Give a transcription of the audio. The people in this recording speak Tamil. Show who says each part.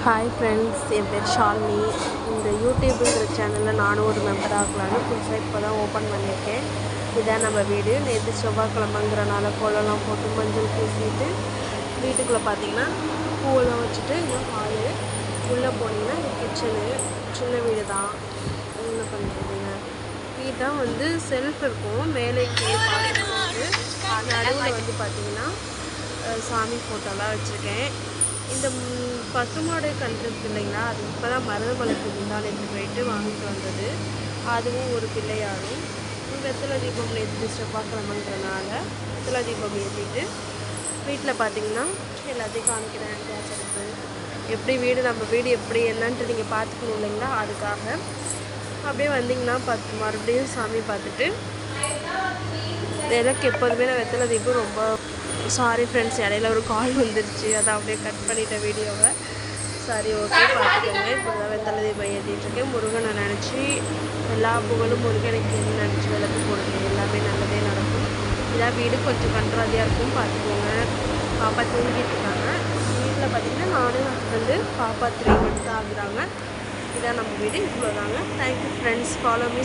Speaker 1: ஹாய் ஃப்ரெண்ட்ஸ், என் பேர் ஷாலினி. இந்த யூடியூபுங்கிற சேனலில் நானும் ஒரு மெம்பர் ஆகலான்னு புதுசாக இப்போ தான் ஓப்பன் பண்ணியிருக்கேன். இதான் நம்ம வீடு. நேற்று செவ்வாய்க்கிழமைங்கிறனால கோலம்லாம் போட்டு மஞ்சள் பூசிட்டு வீட்டுக்குள்ளே பார்த்தீங்கன்னா பூவெல்லாம் வச்சுட்டு இன்னும் ஹாலு உள்ளே போனீங்கன்னா இது கிச்சனு. சின்ன வீடு தான். என்ன பண்ணுறதுங்க, வீட்டாக வந்து செல்ஃப் இருக்கும், மேலே கீழே பார்த்துட்டு நடுவில் வந்து பார்த்திங்கன்னா சாமி ஃபோட்டோலாம் வச்சுருக்கேன். இந்த பசுமாடு கன்றுக்கு இல்லைங்களா, அது இப்போ தான் மருதமலைக்கு முந்தானேற்று போயிட்டு வாங்கிட்டு வந்தது. அதுவும் ஒரு பிள்ளையாரும். வெத்தலை தீபம் நேற்று செவ்வாய்க்கிழமைங்கிறனால வெத்தலை தீபம் ஏற்றிட்டு வீட்டில் பார்த்திங்கன்னா எல்லாத்தையும் காமிக்கிறேன். கேஸ் அடுப்பு எப்படி வீடு, நம்ம வீடு எப்படி என்னன்ட்டு நீங்கள் பார்த்துக்கணும் இல்லைங்களா, அதுக்காக அப்படியே வந்திங்கன்னா மறுபடியும் சாமி பார்த்துட்டு எனக்கு எப்போதுமே நான் வெத்தலை தீபம் ரொம்ப சாரி ஃப்ரெண்ட்ஸ், இடையில ஒரு கால் வந்துருச்சு, அதை அப்படியே கட் பண்ணிட்டேன் வீடியோவை. சரி, ஓகே, பார்த்துக்கோங்க. இப்போ தான் வெத்தலை தீபம் ஏற்றிட்டுருக்கேன். முருகனை நினச்சி எல்லா புகழும் முருகனுக்கு நினச்சி விளக்கு போடுங்க, எல்லாமே நல்லதே நடக்கும். இதான் வீடு கொஞ்சம் கண்ட்ராதியாக இருக்கும், பார்த்துக்கோங்க. பாப்பா தூங்கிட்டு இருக்காங்க. வீட்டில் பார்த்திங்கன்னா நானும் ஹஸ்பண்டு பாப்பா 3 months ஆகுறாங்க. இதான் நம்ம வீடு, இவ்வளோதாங்க. Thank you friends, follow me.